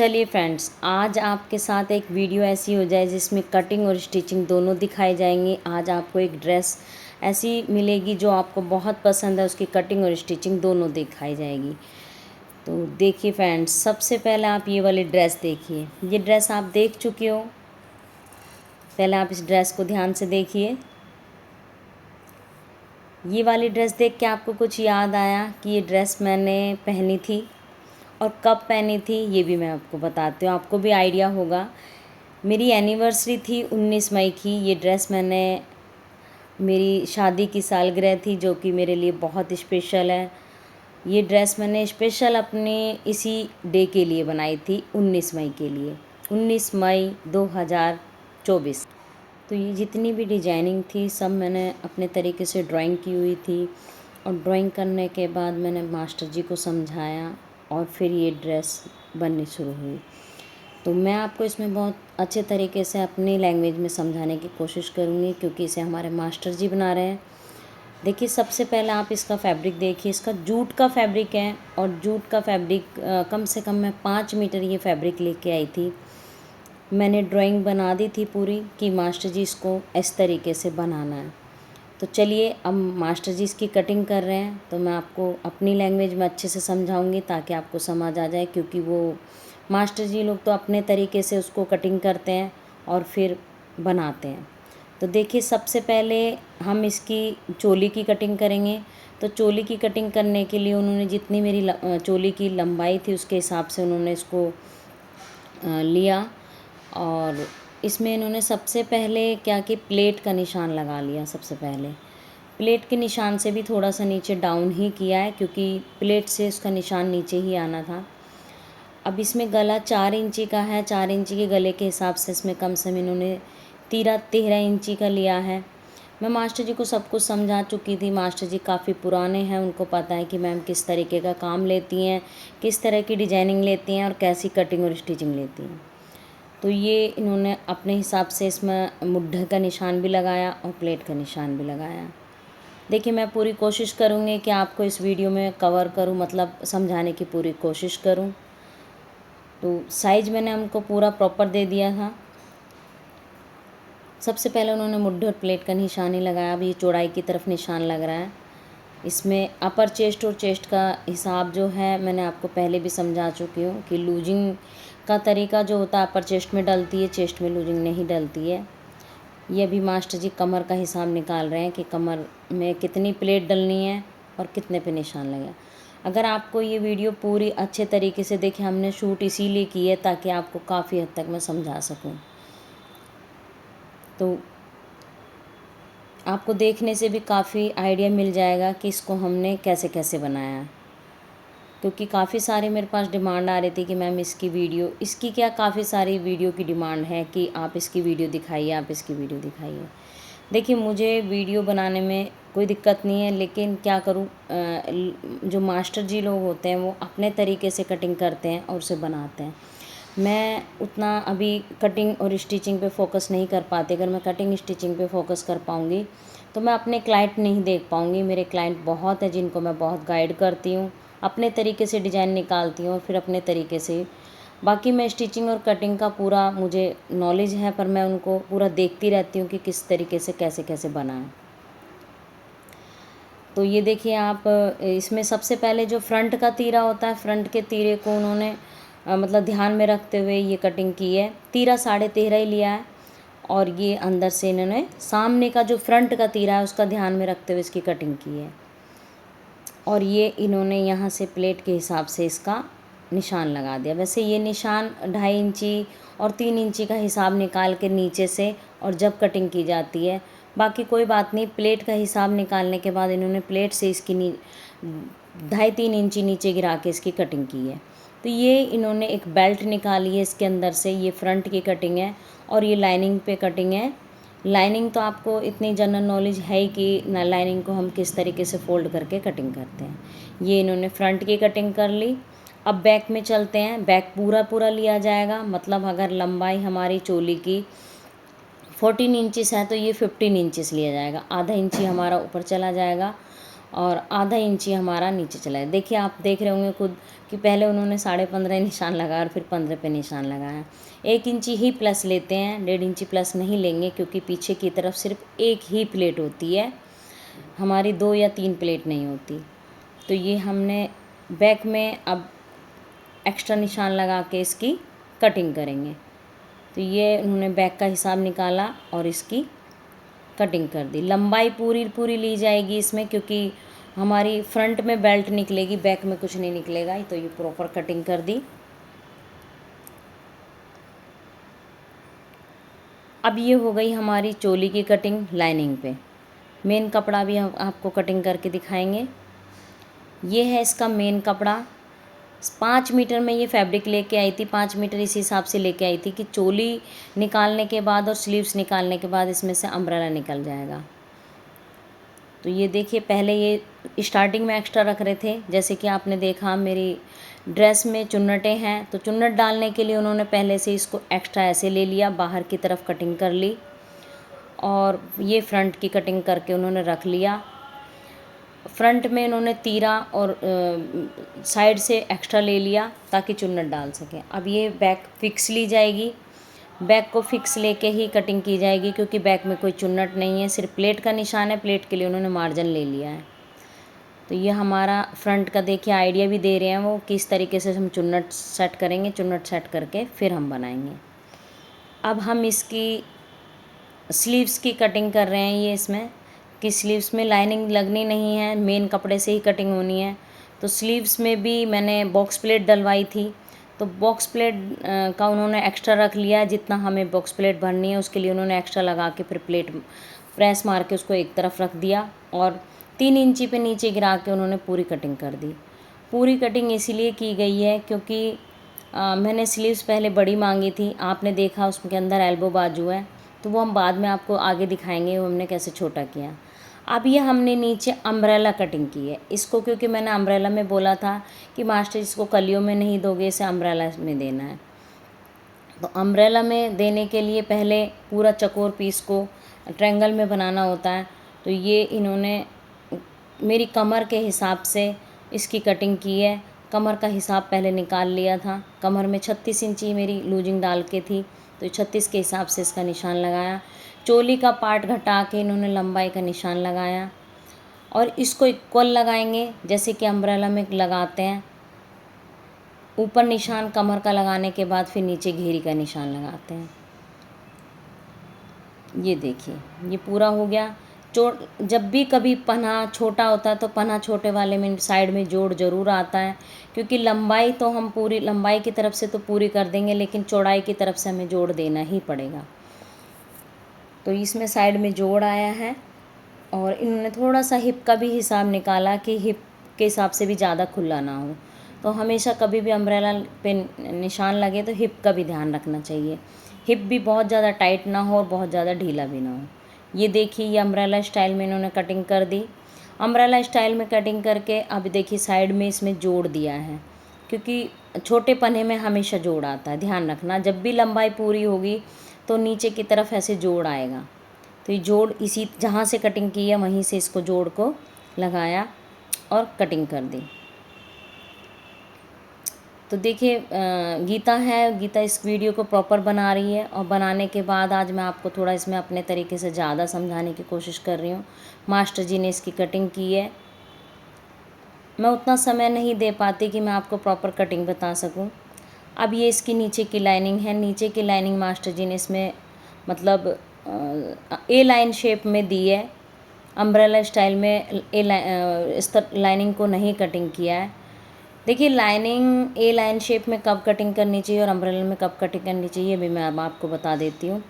चलिए फ्रेंड्स, आज आपके साथ एक वीडियो ऐसी हो जाए जिसमें कटिंग और स्टिचिंग दोनों दिखाई जाएंगी। आज आपको एक ड्रेस ऐसी मिलेगी जो आपको बहुत पसंद है, उसकी कटिंग और स्टिचिंग दोनों दिखाई जाएगी। तो देखिए फ्रेंड्स, सबसे पहले आप ये वाली ड्रेस देखिए। ये ड्रेस आप देख चुके हो, पहले आप इस ड्रेस को ध्यान से देखिए। ये वाली ड्रेस देख के आपको कुछ याद आया कि ये ड्रेस मैंने पहनी थी और कब पहनी थी, ये भी मैं आपको बताती हूँ, आपको भी आइडिया होगा। मेरी एनिवर्सरी थी 19 मई की। ये ड्रेस मैंने, मेरी शादी की सालगिरह थी जो कि मेरे लिए बहुत स्पेशल है। ये ड्रेस मैंने स्पेशल अपने इसी डे के लिए बनाई थी, 19 मई के लिए, 19 मई 2024। तो ये जितनी भी डिजाइनिंग थी सब मैंने अपने तरीके से ड्राइंग की हुई थी, और ड्राइंग करने के बाद मैंने मास्टर जी को समझाया और फिर ये ड्रेस बननी शुरू हुई। तो मैं आपको इसमें बहुत अच्छे तरीके से अपनी लैंग्वेज में समझाने की कोशिश करूँगी, क्योंकि इसे हमारे मास्टर जी बना रहे हैं। देखिए, सबसे पहले आप इसका फैब्रिक देखिए। इसका जूट का फैब्रिक है, और जूट का फैब्रिक कम से कम मैं 5 मीटर ये फैब्रिक लेके आई थी। मैंने ड्राइंग बना दी थी पूरी कि मास्टर जी इसको इस तरीके से बनाना है। तो चलिए, अब मास्टर जी इसकी कटिंग कर रहे हैं, तो मैं आपको अपनी लैंग्वेज में अच्छे से समझाऊंगी ताकि आपको समझ आ जाए, क्योंकि वो मास्टर जी लोग तो अपने तरीके से उसको कटिंग करते हैं और फिर बनाते हैं। तो देखिए, सबसे पहले हम इसकी चोली की कटिंग करेंगे। तो चोली की कटिंग करने के लिए उन्होंने जितनी मेरी चोली की लंबाई थी उसके हिसाब से उन्होंने इसको लिया, और इसमें इन्होंने सबसे पहले क्या कि प्लेट का निशान लगा लिया। सबसे पहले प्लेट के निशान से भी थोड़ा सा नीचे डाउन ही किया है, क्योंकि प्लेट से उसका निशान नीचे ही आना था। अब इसमें गला 4 इंची का है। 4 इंची के गले के हिसाब से इसमें कम से कम इन्होंने 13 इंची का लिया है। मैं मास्टर जी को सब कुछ समझा चुकी थी। मास्टर जी काफ़ी पुराने हैं, उनको पता है कि मैम किस तरीके का काम लेती हैं, किस तरह की डिजाइनिंग लेती हैं और कैसी कटिंग और स्टिचिंग लेती हैं। तो ये इन्होंने अपने हिसाब से इसमें मुड्ढे का निशान भी लगाया और प्लेट का निशान भी लगाया। देखिए, मैं पूरी कोशिश करूँगी कि आपको इस वीडियो में कवर करूँ, मतलब समझाने की पूरी कोशिश करूँ। तो साइज़ मैंने हमको पूरा प्रॉपर दे दिया था। सबसे पहले उन्होंने मुड्ढे और प्लेट का निशान ही लगाया। अब ये चौड़ाई की तरफ निशान लग रहा है। इसमें अपर चेस्ट और चेस्ट का हिसाब जो है मैंने आपको पहले भी समझा चुकी हूँ कि लूजिंग का तरीका जो होता है अपर चेस्ट में डलती है, चेस्ट में लूजिंग नहीं डलती है। ये भी मास्टर जी कमर का हिसाब निकाल रहे हैं कि कमर में कितनी प्लेट डलनी है और कितने पे निशान लगेगा। अगर आपको ये वीडियो पूरी अच्छे तरीके से देखिए, हमने शूट इसीलिए की है ताकि आपको काफ़ी हद तक मैं समझा सकूं। तो आपको देखने से भी काफ़ी आइडिया मिल जाएगा कि इसको हमने कैसे कैसे बनाया, क्योंकि काफ़ी सारे मेरे पास डिमांड आ रही थी कि मैम इसकी क्या, काफ़ी सारी वीडियो की डिमांड है कि आप इसकी वीडियो दिखाइए, आप इसकी वीडियो दिखाइए। देखिए, मुझे वीडियो बनाने में कोई दिक्कत नहीं है, लेकिन क्या करूं, जो मास्टर जी लोग होते हैं वो अपने तरीके से कटिंग करते हैं और उसे बनाते हैं। मैं उतना अभी कटिंग और स्टिचिंग पे फोकस नहीं कर पाती। अगर मैं कटिंग स्टिचिंग पे फोकस कर पाऊँगी तो मैं अपने क्लाइंट नहीं देख पाऊँगी। मेरे क्लाइंट बहुत है जिनको मैं बहुत गाइड करती हूँ, अपने तरीके से डिज़ाइन निकालती हूँ और फिर अपने तरीके से। बाकी मैं स्टिचिंग और कटिंग का पूरा मुझे नॉलेज है, पर मैं उनको पूरा देखती रहती हूँ कि किस तरीके से कैसे कैसे बनाएं। तो ये देखिए आप, इसमें सबसे पहले जो फ्रंट का तीरा होता है, फ्रंट के तीरे को उन्होंने मतलब ध्यान में रखते हुए ये कटिंग की है। तीरा 13.5 ही लिया है, और ये अंदर से इन्होंने सामने का जो फ्रंट का तीरा है उसका ध्यान में रखते हुए इसकी कटिंग की है। और ये इन्होंने यहाँ से प्लेट के हिसाब से इसका निशान लगा दिया। वैसे ये निशान 2.5 इंची और 3 इंची का हिसाब निकाल के नीचे से और जब कटिंग की जाती है। बाकी कोई बात नहीं, प्लेट का हिसाब निकालने के बाद इन्होंने प्लेट से इसकी 2.5-3 इंची नीचे गिरा के इसकी कटिंग की है। तो ये इन्होंने एक बेल्ट निकाली है इसके अंदर से, ये फ्रंट की कटिंग है और ये लाइनिंग पे कटिंग है। लाइनिंग तो आपको इतनी जनरल नॉलेज है ही कि ना, लाइनिंग को हम किस तरीके से फोल्ड करके कटिंग करते हैं। ये इन्होंने फ्रंट की कटिंग कर ली। अब बैक में चलते हैं। बैक पूरा लिया जाएगा, मतलब अगर लंबाई हमारी चोली की 14 इंचेस है तो ये 15 इंचेस लिया जाएगा। आधा इंची हमारा ऊपर चला जाएगा और आधा इंची हमारा नीचे चला है। देखिए आप देख रहे होंगे खुद कि पहले उन्होंने 15.5 निशान लगाया और फिर 15 पे निशान लगाया। 1 इंची ही प्लस लेते हैं, 1.5 इंची प्लस नहीं लेंगे, क्योंकि पीछे की तरफ सिर्फ एक ही प्लेट होती है, हमारी 2 या 3 प्लेट नहीं होती। तो ये हमने बैक में अब एक्स्ट्रा निशान लगा के इसकी कटिंग करेंगे। तो ये उन्होंने बैक का हिसाब निकाला और इसकी कटिंग कर दी। लंबाई पूरी पूरी ली जाएगी इसमें, क्योंकि हमारी फ्रंट में बेल्ट निकलेगी, बैक में कुछ नहीं निकलेगा। तो ये प्रॉपर कटिंग कर दी। अब ये हो गई हमारी चोली की कटिंग लाइनिंग पे। मेन कपड़ा भी हम आपको कटिंग करके दिखाएंगे। ये है इसका मेन कपड़ा। 5 मीटर में ये फैब्रिक लेके आई थी, 5 मीटर इस हिसाब से लेके आई थी कि चोली निकालने के बाद और स्लीव्स निकालने के बाद इसमें से अम्ब्रेला निकल जाएगा। तो ये देखिए, पहले ये स्टार्टिंग में एक्स्ट्रा रख रहे थे, जैसे कि आपने देखा मेरी ड्रेस में चुन्नटें हैं, तो चुन्नट डालने के लिए उन्होंने पहले से इसको एक्स्ट्रा ऐसे ले लिया, बाहर की तरफ कटिंग कर ली और ये फ्रंट की कटिंग करके उन्होंने रख लिया। फ्रंट में इन्होंने तीरा और साइड से एक्स्ट्रा ले लिया ताकि चुन्नट डाल सकें। अब ये बैक फिक्स ली जाएगी, बैक को फिक्स लेके ही कटिंग की जाएगी, क्योंकि बैक में कोई चुन्नट नहीं है, सिर्फ प्लेट का निशान है। प्लेट के लिए उन्होंने मार्जिन ले लिया है। तो ये हमारा फ्रंट का देखिए आइडिया भी दे रहे हैं वो, किस तरीके से हम चुन्नट सेट करेंगे। चुन्नट सेट करके फिर हम बनाएंगे। अब हम इसकी स्लीव्स की कटिंग कर रहे हैं। ये इसमें कि स्लीव्स में लाइनिंग लगनी नहीं है, मेन कपड़े से ही कटिंग होनी है। तो स्लीव्स में भी मैंने बॉक्स प्लेट डलवाई थी, तो बॉक्स प्लेट का उन्होंने एक्स्ट्रा रख लिया। जितना हमें बॉक्स प्लेट भरनी है उसके लिए उन्होंने एक्स्ट्रा लगा के फिर प्लेट प्रेस मार के उसको एक तरफ रख दिया और 3 इंची पे नीचे गिरा के उन्होंने पूरी कटिंग कर दी। पूरी कटिंग इसीलिए की गई है क्योंकि मैंने स्लीव्स पहले बड़ी मांगी थी, आपने देखा उसके अंदर एल्बो बाजू है, तो वो हम बाद में आपको आगे दिखाएंगे वो हमने कैसे छोटा किया। अब ये हमने नीचे अम्ब्रेला कटिंग की है इसको, क्योंकि मैंने अम्ब्रेला में बोला था कि मास्टर इसको कलियों में नहीं दोगे, इसे अम्ब्रेला में देना है। तो अम्ब्रेला में देने के लिए पहले पूरा चकोर पीस को ट्रायंगल में बनाना होता है। तो ये इन्होंने मेरी कमर के हिसाब से इसकी कटिंग की है। कमर का हिसाब पहले निकाल लिया था, कमर में 36 इंची मेरी लूजिंग डाल के थी, तो 36 के हिसाब से इसका निशान लगाया। चोली का पार्ट घटा के इन्होंने लंबाई का निशान लगाया और इसको इक्वल लगाएंगे जैसे कि अम्ब्रेला में लगाते हैं। ऊपर निशान कमर का लगाने के बाद फिर नीचे घेरी का निशान लगाते हैं। ये देखिए ये पूरा हो गया। जब भी कभी पन्हा छोटा होता है तो पन्हा छोटे वाले में साइड में जोड़ ज़रूर आता है, क्योंकि लंबाई तो हम पूरी लंबाई की तरफ से तो पूरी कर देंगे, लेकिन चौड़ाई की तरफ से हमें जोड़ देना ही पड़ेगा। तो इसमें साइड में जोड़ आया है और इन्होंने थोड़ा सा हिप का भी हिसाब निकाला कि हिप के हिसाब से भी ज़्यादा खुला ना हो। तो हमेशा कभी भी अम्ब्रेला पे निशान लगे तो हिप का भी ध्यान रखना चाहिए, हिप भी बहुत ज़्यादा टाइट ना हो और बहुत ज़्यादा ढीला भी ना हो। ये देखिए ये अम्ब्रेला स्टाइल में इन्होंने कटिंग कर दी। अम्ब्रेला स्टाइल में कटिंग करके अब देखिए साइड में इसमें जोड़ दिया है, क्योंकि छोटे पन्ने में हमेशा जोड़ आता है। ध्यान रखना जब भी लंबाई पूरी होगी तो नीचे की तरफ ऐसे जोड़ आएगा। तो ये जोड़ इसी जहाँ से कटिंग की है वहीं से इसको जोड़ को लगाया और कटिंग कर दी। तो देखिए गीता इस वीडियो को प्रॉपर बना रही है और बनाने के बाद आज मैं आपको थोड़ा इसमें अपने तरीके से ज़्यादा समझाने की कोशिश कर रही हूँ। मास्टर जी ने इसकी कटिंग की है, मैं उतना समय नहीं दे पाती कि मैं आपको प्रॉपर कटिंग बता सकूं। अब ये इसकी नीचे की लाइनिंग है, नीचे की लाइनिंग मास्टर जी ने इसमें मतलब ए लाइन शेप में दी है। अम्ब्रेला स्टाइल में इस लाइनिंग को नहीं कटिंग किया है। देखिए लाइनिंग ए लाइन शेप में कब कटिंग करनी चाहिए और अम्ब्रेला में कब कटिंग करनी चाहिए भी मैं अब आपको बता देती हूँ।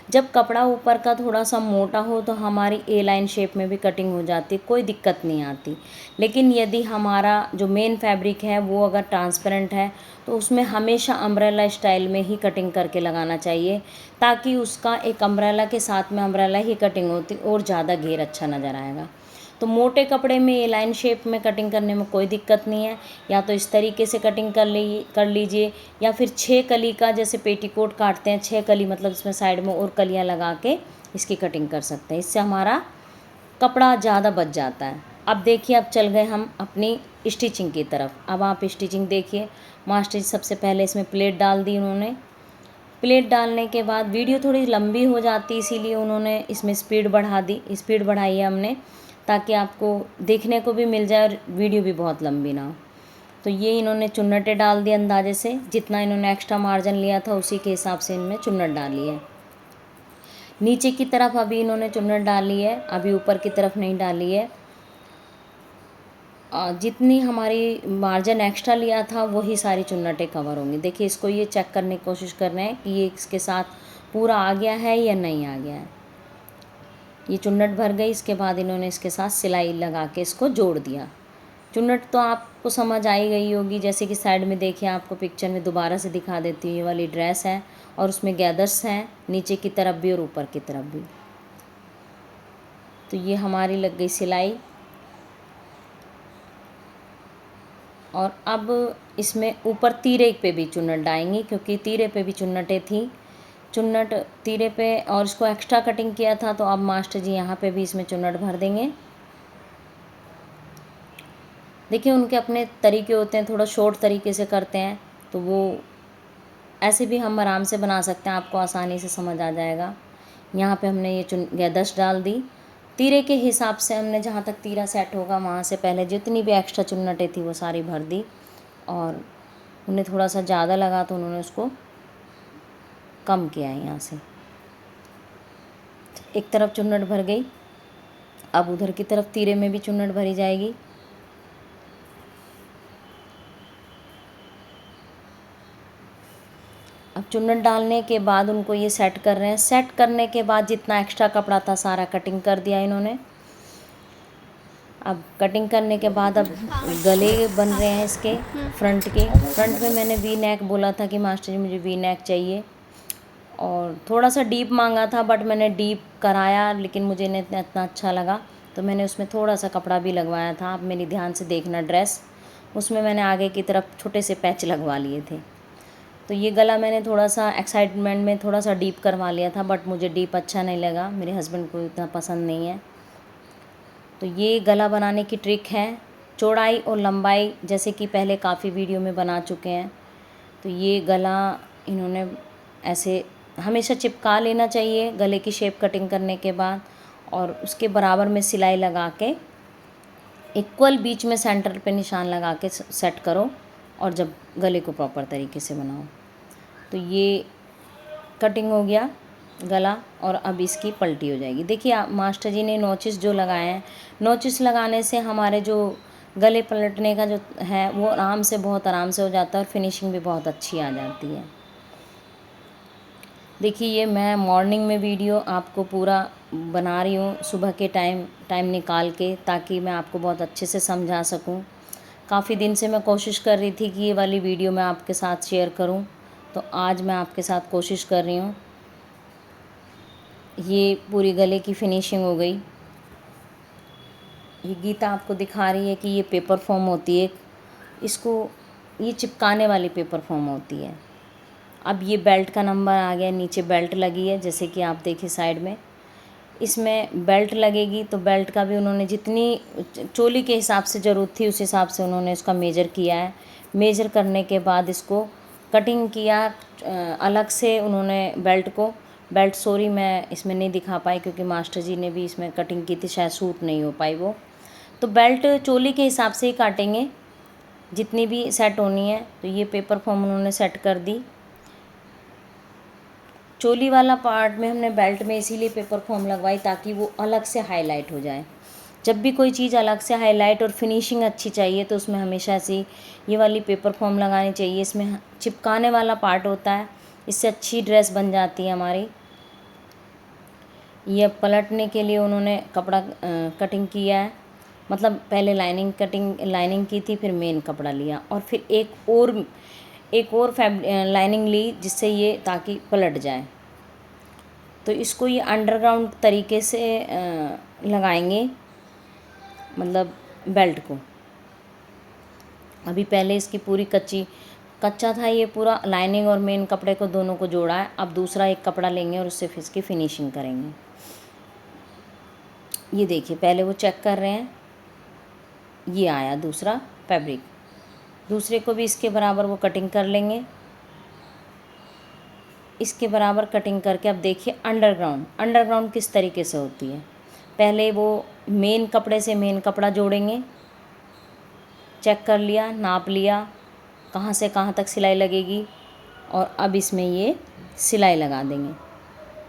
जब कपड़ा ऊपर का थोड़ा सा मोटा हो तो हमारी ए लाइन शेप में भी कटिंग हो जाती, कोई दिक्कत नहीं आती। लेकिन यदि हमारा जो मेन फैब्रिक है वो अगर ट्रांसपेरेंट है तो उसमें हमेशा अम्ब्रेला स्टाइल में ही कटिंग करके लगाना चाहिए, ताकि उसका एक अम्ब्रेला के साथ में अम्ब्रेला ही कटिंग होती और ज़्यादा घेर अच्छा नज़र आएगा। तो मोटे कपड़े में ए लाइन शेप में कटिंग करने में कोई दिक्कत नहीं है, या तो इस तरीके से कटिंग कर लीजिए या फिर 6 कली का जैसे पेटीकोट काटते हैं 6 कली, मतलब इसमें साइड में और कलियां लगा के इसकी कटिंग कर सकते हैं। इससे हमारा कपड़ा ज़्यादा बच जाता है। अब देखिए, अब चल गए हम अपनी स्टिचिंग की तरफ। अब आप स्टिचिंग देखिए। मास्टर जी सबसे पहले इसमें प्लेट डाल दी उन्होंने। प्लेट डालने के बाद वीडियो थोड़ी लंबी हो जाती, इसीलिए उन्होंने इसमें स्पीड बढ़ा दी। स्पीड बढ़ाई है हमने ताकि आपको देखने को भी मिल जाए और वीडियो भी बहुत लंबी ना हो। तो ये इन्होंने चुन्नटें डाल दी अंदाजे से, जितना इन्होंने एक्स्ट्रा मार्जिन लिया था उसी के हिसाब से इनमें चुन्नट डाली है। नीचे की तरफ अभी इन्होंने चुन्नट डाली है, अभी ऊपर की तरफ नहीं डाली है। जितनी हमारी मार्जिन एक्स्ट्रा लिया था वही सारी चुन्नटें कवर होंगी। देखिए, इसको ये चेक करने की कोशिश कर रहे हैं कि ये इसके साथ पूरा आ गया है या नहीं आ गया है। ये चुन्नट भर गई, इसके बाद इन्होंने इसके साथ सिलाई लगा के इसको जोड़ दिया। चुन्नट तो आपको समझ आई गई होगी, जैसे कि साइड में देखिए, आपको पिक्चर में दोबारा से दिखा देती हूँ। ये वाली ड्रेस है और उसमें गैदर्स हैं नीचे की तरफ भी और ऊपर की तरफ भी। तो ये हमारी लग गई सिलाई। और अब इसमें ऊपर तीरे पे भी चुन्नट डालेंगी, क्योंकि तीरे पे भी चुन्नटें थी। चुन्नट तीरे पे और इसको एक्स्ट्रा कटिंग किया था, तो अब मास्टर जी यहाँ पे भी इसमें चुन्नट भर देंगे। देखिए, उनके अपने तरीके होते हैं, थोड़ा शॉर्ट तरीके से करते हैं, तो वो ऐसे भी हम आराम से बना सकते हैं, आपको आसानी से समझ आ जाएगा। यहाँ पे हमने ये गैदर्स डाल दी। तीरे के हिसाब से हमने जहाँ तक तीरा सेट होगा वहाँ से पहले जितनी भी एक्स्ट्रा चुन्नटें थी वो सारी भर दी, और उन्हें थोड़ा सा ज़्यादा लगा तो उन्होंने उसको कम किया है। यहाँ से एक तरफ चुन्नट भर गई, अब उधर की तरफ तीरे में भी चुन्नट भरी जाएगी। अब चुन्नट डालने के बाद उनको ये सेट कर रहे हैं। सेट करने के बाद जितना एक्स्ट्रा कपड़ा था सारा कटिंग कर दिया इन्होंने। अब कटिंग करने के बाद अब गले बन रहे हैं इसके फ्रंट के। फ्रंट में मैंने वी नेक बोला था कि मास्टर जी मुझे वी नेक चाहिए, और थोड़ा सा डीप मांगा था, बट मैंने डीप कराया, लेकिन मुझे नहीं इतना अच्छा लगा तो मैंने उसमें थोड़ा सा कपड़ा भी लगवाया था। आप मेरी ध्यान से देखना ड्रेस, उसमें मैंने आगे की तरफ छोटे से पैच लगवा लिए थे। तो ये गला मैंने थोड़ा सा एक्साइटमेंट में थोड़ा सा डीप करवा लिया था, बट मुझे डीप अच्छा नहीं लगा, मेरे हस्बैंड को इतना पसंद नहीं है। तो ये गला बनाने की ट्रिक है। चौड़ाई और लंबाई जैसे कि पहले काफ़ी वीडियो में बना चुके हैं। तो ये गला इन्होंने ऐसे हमेशा चिपका लेना चाहिए गले की शेप कटिंग करने के बाद, और उसके बराबर में सिलाई लगा के इक्वल बीच में सेंटर पे निशान लगा के सेट करो, और जब गले को प्रॉपर तरीके से बनाओ। तो ये कटिंग हो गया गला, और अब इसकी पलटी हो जाएगी। देखिए, आप मास्टर जी ने नोचिस जो लगाए हैं, नोचिस लगाने से हमारे जो गले पलटने का जो है वो आराम से, बहुत आराम से हो जाता है, और फिनिशिंग भी बहुत अच्छी आ जाती है। देखिए, ये मैं मॉर्निंग में वीडियो आपको पूरा बना रही हूँ, सुबह के टाइम निकाल के, ताकि मैं आपको बहुत अच्छे से समझा सकूँ। काफ़ी दिन से मैं कोशिश कर रही थी कि ये वाली वीडियो मैं आपके साथ शेयर करूं, तो आज मैं आपके साथ कोशिश कर रही हूं। ये पूरी गले की फिनिशिंग हो गई। ये गीता आपको दिखा रही है कि ये पेपर फॉर्म होती है, इसको ये चिपकाने वाली पेपर फॉर्म होती है। अब ये बेल्ट का नंबर आ गया, नीचे बेल्ट लगी है, जैसे कि आप देखिए साइड में इसमें बेल्ट लगेगी। तो बेल्ट का भी उन्होंने जितनी चोली के हिसाब से ज़रूरत थी उस हिसाब से उन्होंने इसका मेजर किया है। मेजर करने के बाद इसको कटिंग किया अलग से उन्होंने बेल्ट सॉरी मैं इसमें नहीं दिखा पाई, क्योंकि मास्टर जी ने भी इसमें कटिंग की थी, शायद सूट नहीं हो पाई वो। तो बेल्ट चोली के हिसाब से ही काटेंगे जितनी भी सेट होनी है। तो ये पेपर फॉर्म उन्होंने सेट कर दी। चोली वाला पार्ट में हमने बेल्ट में इसीलिए पेपर फॉर्म लगवाई ताकि वो अलग से हाईलाइट हो जाए। जब भी कोई चीज़ अलग से हाईलाइट और फिनिशिंग अच्छी चाहिए तो उसमें हमेशा ऐसी ये वाली पेपर फॉर्म लगानी चाहिए। इसमें चिपकाने वाला पार्ट होता है, इससे अच्छी ड्रेस बन जाती है हमारी। ये पलटने के लिए उन्होंने कपड़ा कटिंग किया है, मतलब पहले लाइनिंग की थी, फिर मेन कपड़ा लिया, और फिर एक और लाइनिंग ली जिससे ये ताकि पलट जाए। तो इसको ये अंडरग्राउंड तरीके से लगाएंगे, मतलब बेल्ट को। अभी पहले इसकी पूरी कच्चा था ये पूरा, लाइनिंग और मेन कपड़े को दोनों को जोड़ा है। अब दूसरा एक कपड़ा लेंगे और उससे फिर इसकी फिनिशिंग करेंगे। ये देखिए, पहले वो चेक कर रहे हैं ये आया दूसरा फैब्रिक। दूसरे को भी इसके बराबर वो कटिंग कर लेंगे। इसके बराबर कटिंग करके अब देखिए अंडरग्राउंड किस तरीके से होती है। पहले वो मेन कपड़े से मेन कपड़ा जोड़ेंगे, चेक कर लिया, नाप लिया कहाँ से कहाँ तक सिलाई लगेगी, और अब इसमें ये सिलाई लगा देंगे।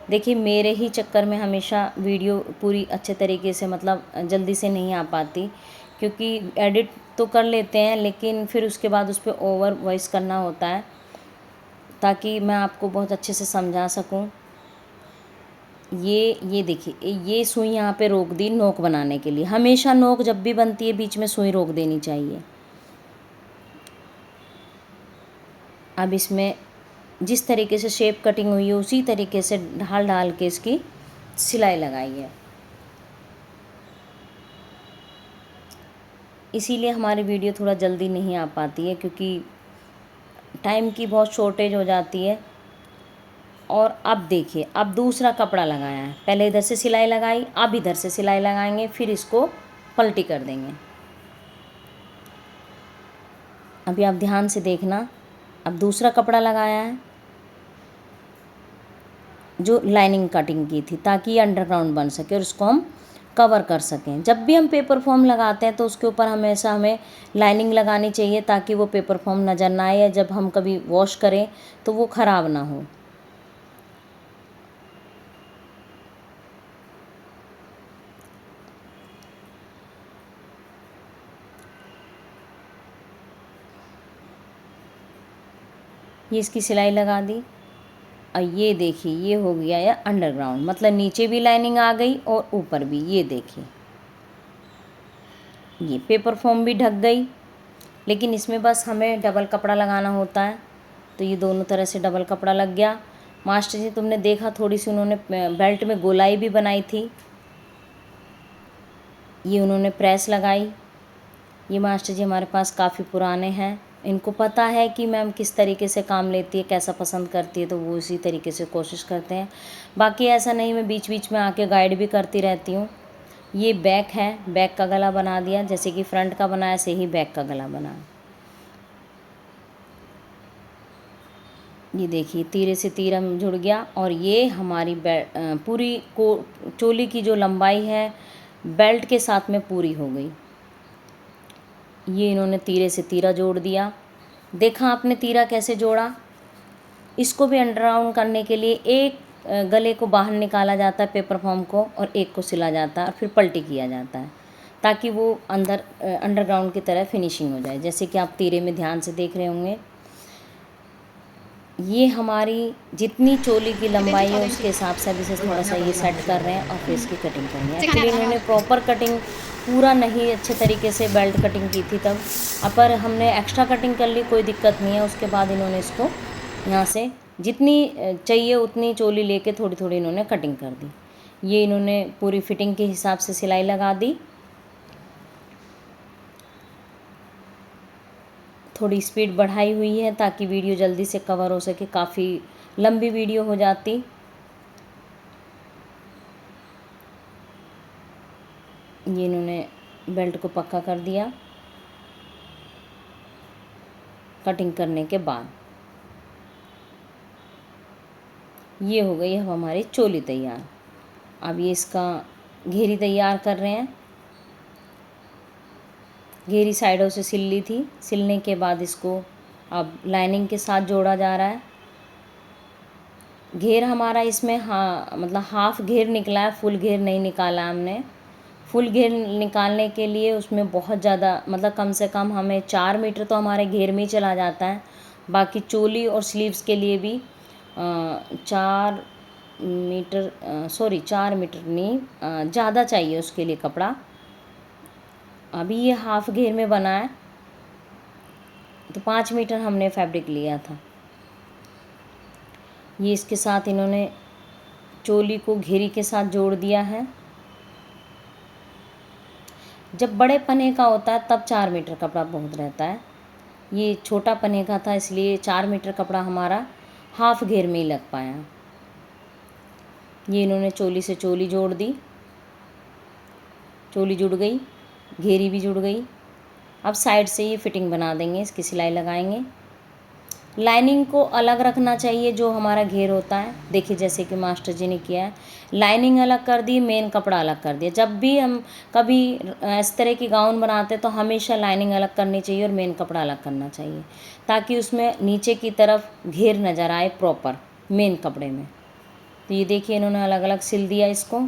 देखिए मेरे ही चक्कर में हमेशा वीडियो पूरी अच्छे तरीके से मतलब जल्दी से नहीं आ पाती, क्योंकि एडिट तो कर लेते हैं लेकिन फिर उसके बाद उस पर ओवर वॉइस करना होता है ताकि मैं आपको बहुत अच्छे से समझा सकूं। ये देखिए ये सुई यहाँ पे रोक दी नोक बनाने के लिए। हमेशा नोक जब भी बनती है बीच में सुई रोक देनी चाहिए। अब इसमें जिस तरीके से शेप कटिंग हुई है उसी तरीके से ढाल ढाल के इसकी सिलाई लगाई है। इसीलिए हमारी वीडियो थोड़ा जल्दी नहीं आ पाती है, क्योंकि टाइम की बहुत शॉर्टेज हो जाती है। और अब देखिए अब दूसरा कपड़ा लगाया है, पहले इधर से सिलाई लगाई, अब इधर से सिलाई लगाएंगे, फिर इसको पलटी कर देंगे। अभी आप ध्यान से देखना, अब दूसरा कपड़ा लगाया है जो लाइनिंग कटिंग की थी ताकि ये अंडरग्राउंड बन सके और उसको हम कवर कर सकें। जब भी हम पेपर फॉर्म लगाते हैं तो उसके ऊपर हमेशा हमें लाइनिंग लगानी चाहिए ताकि वो पेपर फॉर्म नज़र ना आए, या जब हम कभी वॉश करें तो वो ख़राब ना हो। ये इसकी सिलाई लगा दी और ये देखिए ये हो गया या अंडरग्राउंड, मतलब नीचे भी लाइनिंग आ गई और ऊपर भी। ये देखिए ये पेपर फॉर्म भी ढक गई, लेकिन इसमें बस हमें डबल कपड़ा लगाना होता है। तो ये दोनों तरह से डबल कपड़ा लग गया। मास्टर जी तुमने देखा थोड़ी सी उन्होंने बेल्ट में गोलाई भी बनाई थी, ये उन्होंने प्रेस लगाई। ये मास्टर जी हमारे पास काफ़ी पुराने हैं, इनको पता है कि मैम किस तरीके से काम लेती है, कैसा पसंद करती है, तो वो इसी तरीके से कोशिश करते हैं। बाकी ऐसा नहीं, मैं बीच बीच में आके गाइड भी करती रहती हूँ। ये बैक है, बैक का गला बना दिया, जैसे कि फ्रंट का बनाया ऐसे ही बैक का गला बना। ये देखिए तीरे से तीरा जुड़ गया, और ये हमारी पूरी को चोली की जो लंबाई है बेल्ट के साथ में पूरी हो गई। ये इन्होंने तीरे से तीरा जोड़ दिया। देखा आपने तीरा कैसे जोड़ा। इसको भी अंडरग्राउंड करने के लिए एक गले को बाहर निकाला जाता है पेपर फॉर्म को, और एक को सिला जाता है और फिर पलटी किया जाता है ताकि वो अंदर अंडरग्राउंड की तरह फिनिशिंग हो जाए, जैसे कि आप तीरे में ध्यान से देख रहे होंगे। ये हमारी जितनी चोली की लंबाई है उसके हिसाब से अभी से थोड़ा सा ये सेट कर रहे हैं और फिर इसकी कटिंग करेंगे। एक्चुअली इन्होंने प्रॉपर कटिंग पूरा नहीं अच्छे तरीके से बेल्ट कटिंग की थी तब, पर हमने एक्स्ट्रा कटिंग कर ली, कोई दिक्कत नहीं है। उसके बाद इन्होंने इसको यहाँ से जितनी चाहिए उतनी चोली लेके थोड़ी थोड़ी इन्होंने कटिंग कर दी। ये इन्होंने पूरी फिटिंग के हिसाब से सिलाई लगा दी। थोड़ी स्पीड बढ़ाई हुई है ताकि वीडियो जल्दी से कवर हो सके, काफ़ी लंबी वीडियो हो जाती। ये इन्होंने बेल्ट को पक्का कर दिया कटिंग करने के बाद। ये हो गई अब हमारी चोली तैयार। अब ये इसका घेरी तैयार कर रहे हैं। घेरी साइडों से सिल ली थी, सिलने के बाद इसको अब लाइनिंग के साथ जोड़ा जा रहा है। घेर हमारा इसमें मतलब हाफ घेर निकला है, फुल घेर नहीं निकाला हमने। फुल घेर निकालने के लिए उसमें बहुत ज़्यादा मतलब कम से कम हमें 4 मीटर तो हमारे घेर में ही चला जाता है। बाकी चोली और स्लीव्स के लिए भी 4 मीटर 4 मीटर नहीं ज़्यादा चाहिए उसके लिए कपड़ा। अभी ये हाफ घेर में बना है तो 5 मीटर हमने फैब्रिक लिया था। ये इसके साथ इन्होंने चोली को घेरी के साथ जोड़ दिया है। जब बड़े पन्ने का होता है तब 4 मीटर कपड़ा बहुत रहता है। ये छोटा पन्ने का था इसलिए 4 मीटर कपड़ा हमारा हाफ घेर में ही लग पाया। ये इन्होंने चोली से चोली जोड़ दी, चोली जुड़ गई, घेरी भी जुड़ गई। अब साइड से ये फिटिंग बना देंगे, इसकी सिलाई लगाएंगे। लाइनिंग को अलग रखना चाहिए, जो हमारा घेर होता है। देखिए जैसे कि मास्टर जी ने किया है, लाइनिंग अलग कर दी, मेन कपड़ा अलग कर दिया। जब भी हम कभी इस तरह की गाउन बनाते हैं तो हमेशा लाइनिंग अलग करनी चाहिए और मेन कपड़ा अलग करना चाहिए, ताकि उसमें नीचे की तरफ घेर नज़र आए प्रॉपर मेन कपड़े में। तो ये देखिए इन्होंने अलग अलग सिल दिया इसको।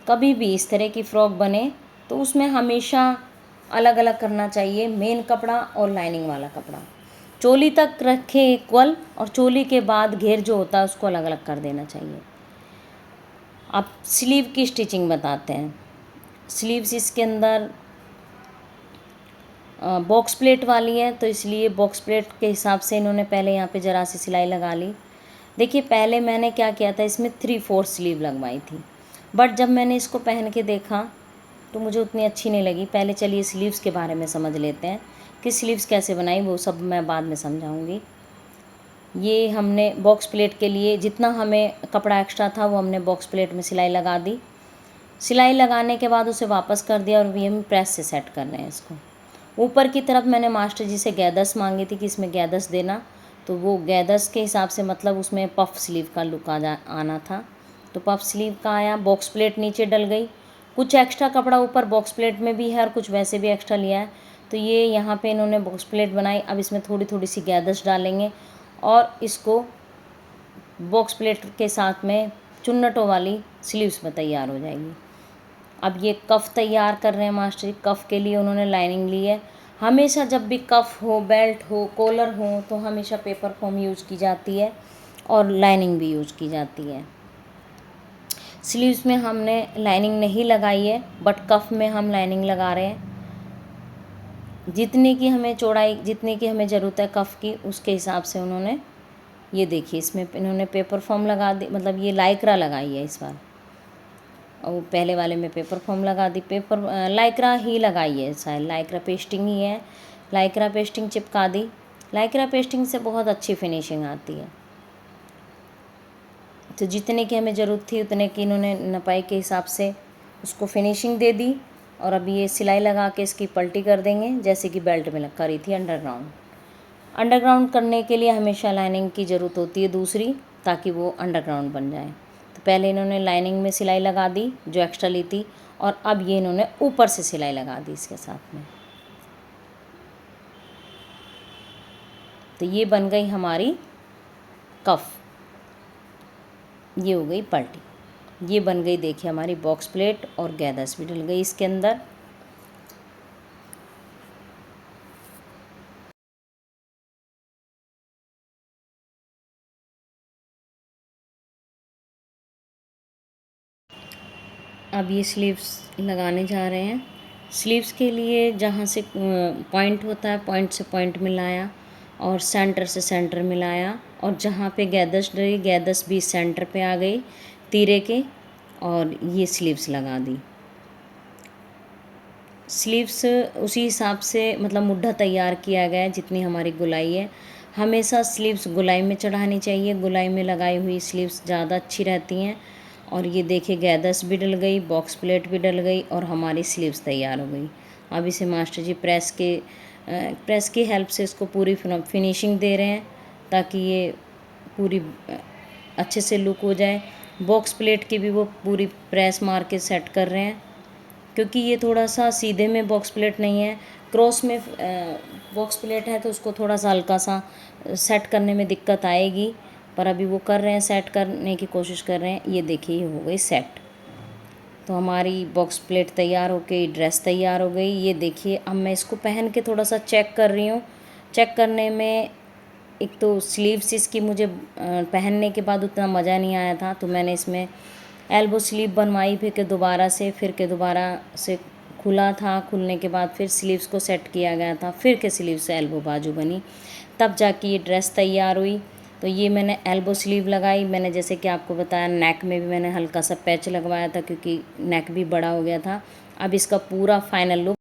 कभी भी इस तरह की फ़्रॉक बने तो उसमें हमेशा अलग अलग करना चाहिए, मेन कपड़ा और लाइनिंग वाला कपड़ा। चोली तक रखे इक्वल, और चोली के बाद घेर जो होता है उसको अलग अलग कर देना चाहिए। अब स्लीव की स्टिचिंग बताते हैं। स्लीव्स इसके अंदर बॉक्स प्लेट वाली है, तो इसलिए बॉक्स प्लेट के हिसाब से इन्होंने पहले यहाँ पे ज़रा सी सिलाई लगा ली। देखिए पहले मैंने क्या किया था, इसमें 3/4 स्लीव लगवाई थी, बट जब मैंने इसको पहन के देखा तो मुझे उतनी अच्छी नहीं लगी। पहले चलिए स्लीव्स के बारे में समझ लेते हैं कि स्लीव्स कैसे बनाई, वो सब मैं बाद में समझाऊंगी। ये हमने बॉक्स प्लेट के लिए जितना हमें कपड़ा एक्स्ट्रा था वो हमने बॉक्स प्लेट में सिलाई लगा दी। सिलाई लगाने के बाद उसे वापस कर दिया और ये हम प्रेस से सेट कर रहे हैं इसको। ऊपर की तरफ मैंने मास्टर जी से गैदर्स मांगी थी कि इसमें गैदर्स देना, तो वो गैदर्स के हिसाब से मतलब उसमें पफ स्लीव का लुक आना था, तो पफ स्लीव का आया। बॉक्स प्लेट नीचे डल गई। कुछ एक्स्ट्रा कपड़ा ऊपर बॉक्स प्लेट में भी है और कुछ वैसे भी एक्स्ट्रा लिया है, तो ये यहाँ पे इन्होंने बॉक्स प्लेट बनाई। अब इसमें थोड़ी थोड़ी सी गैदर्स डालेंगे और इसको बॉक्स प्लेट के साथ में चुन्नटों वाली स्लीव्स में तैयार हो जाएगी। अब ये कफ़ तैयार कर रहे हैं मास्टर जी। कफ़ के लिए उन्होंने लाइनिंग ली है। हमेशा जब भी कफ़ हो, बेल्ट हो, कॉलर हो, तो हमेशा पेपर फॉर्म यूज़ की जाती है और लाइनिंग भी यूज़ की जाती है। स्लीव्स में हमने लाइनिंग नहीं लगाई है, बट कफ़ में हम लाइनिंग लगा रहे हैं। जितने की हमें चौड़ाई, जितने की हमें ज़रूरत है कफ़ की, उसके हिसाब से उन्होंने, ये देखिए इसमें इन्होंने पेपर फॉर्म लगा दी, मतलब ये लाइक्रा लगाई है इस बार, और पहले वाले में पेपर फॉर्म लगा दी। पेपर लाइक्रा ही लगाई है शायद, लाइक्रा पेस्टिंग ही है, लाइक्रा पेस्टिंग चिपका दी। लाइक्रा पेस्टिंग से बहुत अच्छी फिनिशिंग आती है। तो जितने की हमें ज़रूरत थी उतने की इन्होंने नपाई के हिसाब से उसको फिनिशिंग दे दी। और अभी ये सिलाई लगा के इसकी पलटी कर देंगे, जैसे कि बेल्ट में करी थी अंडरग्राउंड। अंडरग्राउंड करने के लिए हमेशा लाइनिंग की ज़रूरत होती है दूसरी, ताकि वो अंडरग्राउंड बन जाए। तो पहले इन्होंने लाइनिंग में सिलाई लगा दी जो एक्स्ट्रा ली थी, और अब ये इन्होंने ऊपर से सिलाई लगा दी इसके साथ में। तो ये बन गई हमारी कफ, ये हो गई पलटी, ये बन गई देखिए हमारी बॉक्स प्लेट, और गैदर्स भी डल गई इसके अंदर। अब ये स्लीव्स लगाने जा रहे हैं। स्लीव्स के लिए जहाँ से पॉइंट होता है, पॉइंट से पॉइंट मिलाया और सेंटर से सेंटर मिलाया, और जहाँ पे गैदर्स डली, गैदर्स भी सेंटर पे आ गई तीरे के, और ये स्लीव्स लगा दी। स्लीव्स उसी हिसाब से मतलब मुड्ढा तैयार किया गया है जितनी हमारी गुलाई है। हमेशा स्लीव्स गुलाई में चढ़ानी चाहिए, गुलाई में लगाई हुई स्लीव्स ज़्यादा अच्छी रहती हैं। और ये देखिए गैदर्स भी डल गई, बॉक्स प्लेट भी डल गई, और हमारी स्लीव्स तैयार हो गई। अब इसे मास्टर जी प्रेस की हेल्प से इसको पूरी फिनिशिंग दे रहे हैं, ताकि ये पूरी अच्छे से लुक हो जाए। बॉक्स प्लेट की भी वो पूरी प्रेस मार के सेट कर रहे हैं, क्योंकि ये थोड़ा सा सीधे में बॉक्स प्लेट नहीं है, क्रॉस में बॉक्स प्लेट है, तो उसको थोड़ा सा हल्का सा सेट करने में दिक्कत आएगी। पर अभी वो कर रहे हैं, सेट करने की कोशिश कर रहे हैं। ये देखिए ये हो गई सेट। तो हमारी बॉक्स प्लेट तैयार हो गई, ड्रेस तैयार हो गई। ये देखिए अब मैं इसको पहन के थोड़ा सा चेक कर रही हूँ। चेक करने में एक तो स्लीव्स इसकी मुझे पहनने के बाद उतना मज़ा नहीं आया था, तो मैंने इसमें एल्बो स्लीव बनवाई, फिर के दोबारा से खुला था। खुलने के बाद फिर स्लीव्स को सेट किया गया था, फिर के स्लीव से एल्बो बाजू बनी, तब जाके ये ड्रेस तैयार हुई। तो ये मैंने एल्बो स्लीव लगाई। मैंने जैसे कि आपको बताया नेक में भी मैंने हल्का सा पैच लगवाया था, क्योंकि नेक भी बड़ा हो गया था। अब इसका पूरा फाइनल लुक